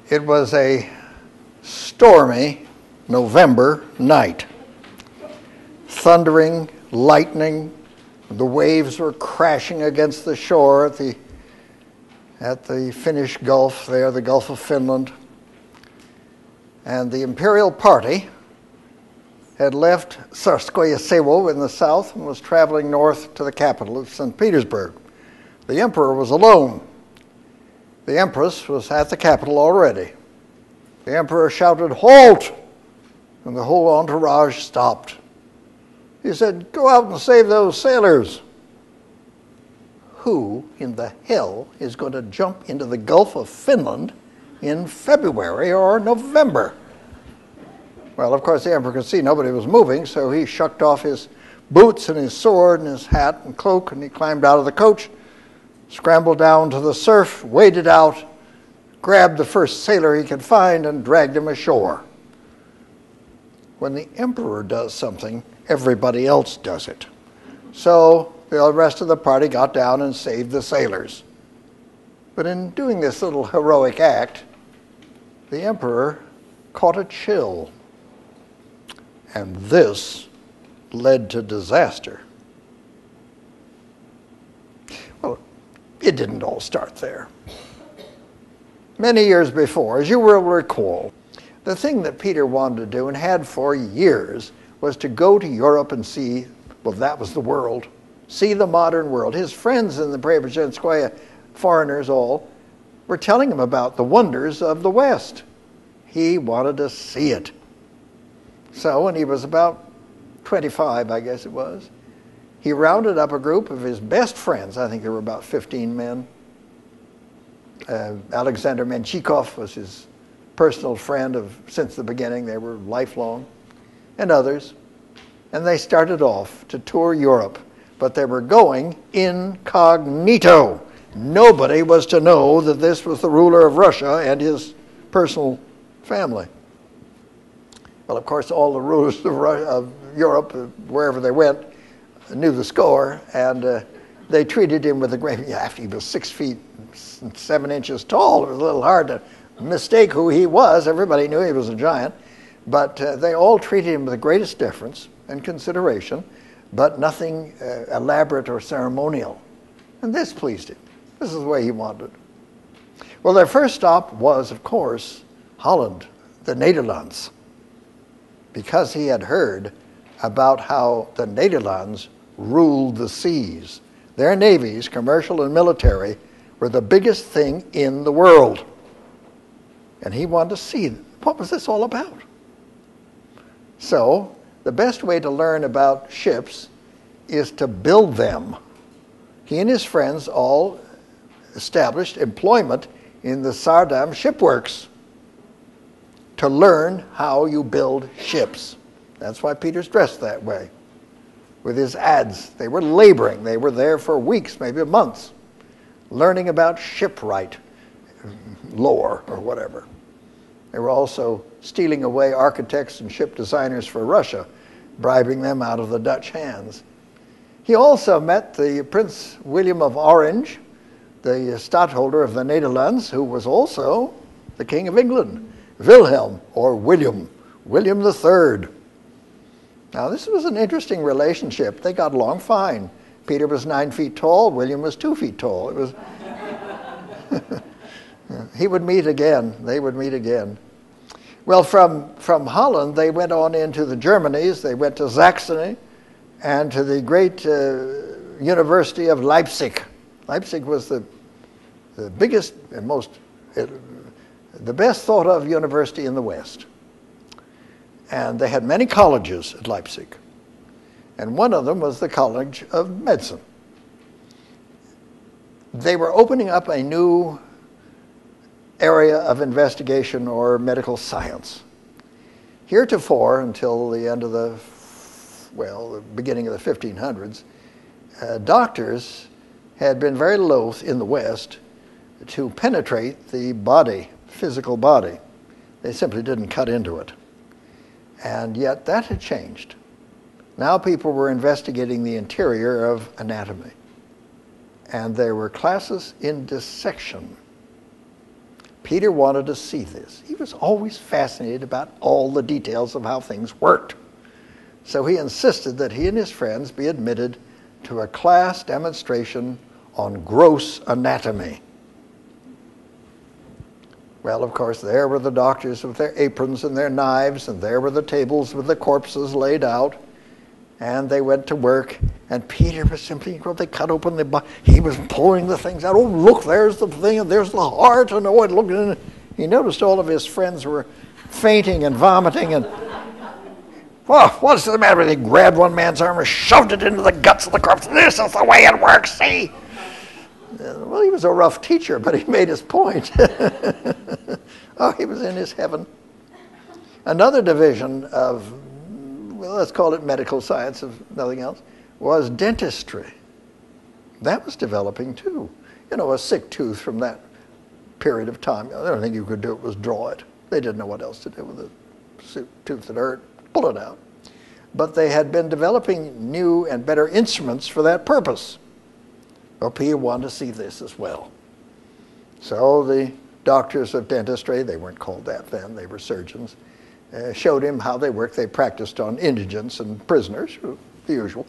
It was a stormy November night. Thundering, lightning, the waves were crashing against the shore at the Finnish Gulf there, the Gulf of Finland. And the imperial party had left Tsarskoye in the south and was traveling north to the capital of St. Petersburg. The emperor was alone. The empress was at the capital already. The emperor shouted, "Halt!" and the whole entourage stopped. He said, "Go out and save those sailors." Who in the hell is going to jump into the Gulf of Finland in February or November? Well, of course, the emperor could see nobody was moving, so he shucked off his boots and his sword and his hat and cloak, and he climbed out of the coach, scrambled down to the surf, waded out, grabbed the first sailor he could find, and dragged him ashore. When the emperor does something, everybody else does it. So the rest of the party got down and saved the sailors. But in doing this little heroic act, the emperor caught a chill. And this led to disaster. Well, it didn't all start there. Many years before, as you will recall, the thing that Peter wanted to do and had for years was to go to Europe and see, well, that was the world, see the modern world. His friends in the Preobrazhenskoye, foreigners all, were telling him about the wonders of the West. He wanted to see it. So when he was about 25, I guess it was, he rounded up a group of his best friends. I think there were about 15 men. Alexander Menshikov was his personal friend since the beginning. They were lifelong, and others. And they started off to tour Europe, but they were going incognito. Nobody was to know that this was the ruler of Russia and his personal family. Well, of course, all the rulers of Europe, wherever they went, knew the score, and they treated him with a great, after he was 6 feet 7 inches tall, it was a little hard to mistake who he was. Everybody knew he was a giant, but they all treated him with the greatest deference and consideration, but nothing elaborate or ceremonial. And this pleased him. This is the way he wanted. Well, their first stop was, of course, Holland, the Netherlands, because he had heard about how the Netherlands ruled the seas. Their navies, commercial and military, were the biggest thing in the world. And he wanted to see, what was this all about? So, the best way to learn about ships is to build them. He and his friends all established employment in the Saardam shipworks to learn how you build ships. That's why Peter's dressed that way, with his ads. They were laboring. They were there for weeks, maybe months, learning about shipwright lore or whatever. They were also stealing away architects and ship designers for Russia, bribing them out of the Dutch hands. He also met the Prince William of Orange, the stadtholder of the Netherlands, who was also the King of England, Wilhelm, or William III. Now, this was an interesting relationship. They got along fine. Peter was 9 feet tall. William was 2 feet tall. It was. He would meet again. They would meet again. Well, from Holland, they went on into the Germanies. They went to Saxony and to the great University of Leipzig. Leipzig was the biggest and the best thought of university in the West. And they had many colleges at Leipzig. And one of them was the College of Medicine. They were opening up a new area of investigation or medical science. Heretofore, until the end of the beginning of the 1500s, doctors had been very loath in the West to penetrate the body, physical body. They simply didn't cut into it. And yet that had changed. Now people were investigating the interior of anatomy. And there were classes in dissection. Peter wanted to see this. He was always fascinated about all the details of how things worked. So he insisted that he and his friends be admitted to a class demonstration on gross anatomy. Well, of course, there were the doctors with their aprons and their knives, and there were the tables with the corpses laid out. And they went to work, and Peter was simply, they cut open the body. He was pulling the things out. Oh, look, there's the thing, and there's the heart, and oh, look. And he noticed all of his friends were fainting and vomiting, and, well, what's the matter with you? He grabbed one man's arm and shoved it into the guts of the corpse. This is the way it works, see? Well, he was a rough teacher, but he made his point. Oh, he was in his heaven. Another division of, well, let's call it medical science, if nothing else, was dentistry. That was developing too. You know, a sick tooth from that period of time, the only thing you could do was draw it. They didn't know what else to do with a tooth that hurt, pull it out. But they had been developing new and better instruments for that purpose. Well, Peter wanted to see this as well. So the doctors of dentistry, they weren't called that then, they were surgeons, showed him how they worked. They practiced on indigents and prisoners, the usual.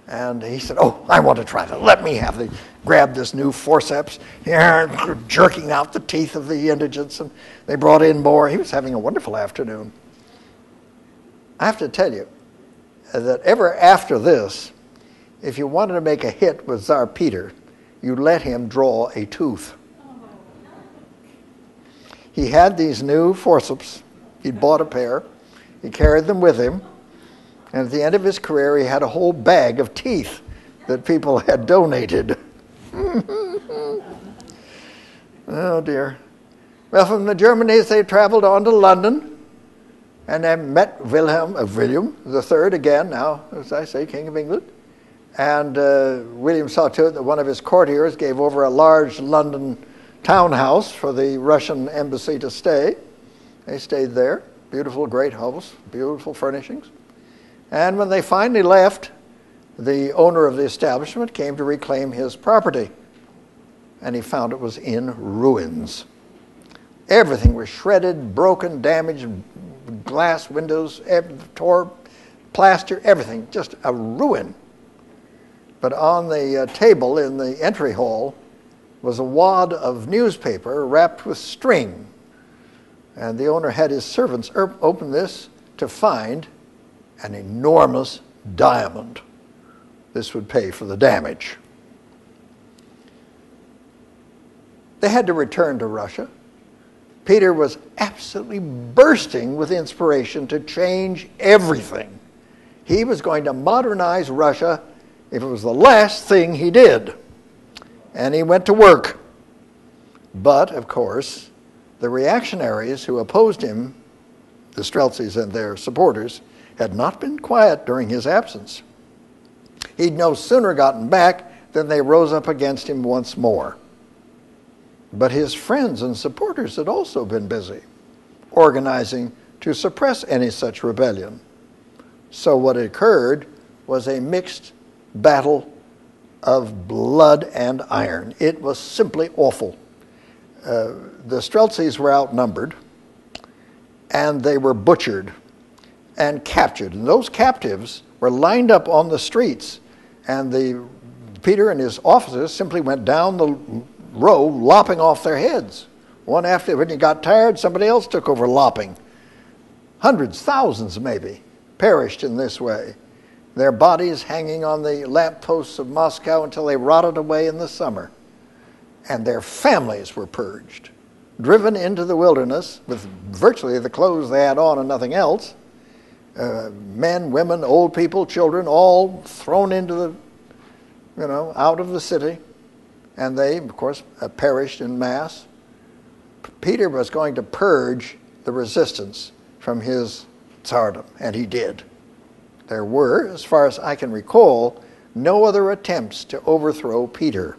And he said, oh, I want to try that. Let me have it. Grabbed this new forceps, jerking out the teeth of the indigents, and they brought in more. He was having a wonderful afternoon. I have to tell you that ever after this, if you wanted to make a hit with Tsar Peter, you let him draw a tooth. He had these new forceps. He'd bought a pair. He carried them with him. And at the end of his career, he had a whole bag of teeth that people had donated. Oh, dear. Well, from the Germanies, they traveled on to London. And they met William III again, now, as I say, King of England. And William saw to it that one of his courtiers gave over a large London townhouse for the Russian embassy to stay. They stayed there. Beautiful, great house, beautiful furnishings. And when they finally left, the owner of the establishment came to reclaim his property. And he found it was in ruins. Everything was shredded, broken, damaged, glass windows, tore, plaster, everything, just a ruin. But on the table in the entry hall was a wad of newspaper wrapped with string. And the owner had his servants open this to find an enormous diamond. This would pay for the damage. They had to return to Russia. Peter was absolutely bursting with inspiration to change everything. He was going to modernize Russia if it was the last thing he did. And he went to work. But, of course, the reactionaries who opposed him, the Streltsys and their supporters, had not been quiet during his absence. He'd no sooner gotten back than they rose up against him once more. But his friends and supporters had also been busy, organizing to suppress any such rebellion. So what occurred was a mixed battle of blood and iron. It was simply awful. The Streltsys were outnumbered, and they were butchered and captured. And those captives were lined up on the streets, and Peter and his officers simply went down the row, lopping off their heads. One after, when you got tired, somebody else took over lopping. Hundreds, thousands maybe, perished in this way. Their bodies hanging on the lampposts of Moscow until they rotted away in the summer. And their families were purged, driven into the wilderness with virtually the clothes they had on and nothing else. Men, women, old people, children, all thrown into out of the city. And they, of course, perished in mass. Peter was going to purge the resistance from his tsardom, and he did. There were, as far as I can recall, no other attempts to overthrow Peter.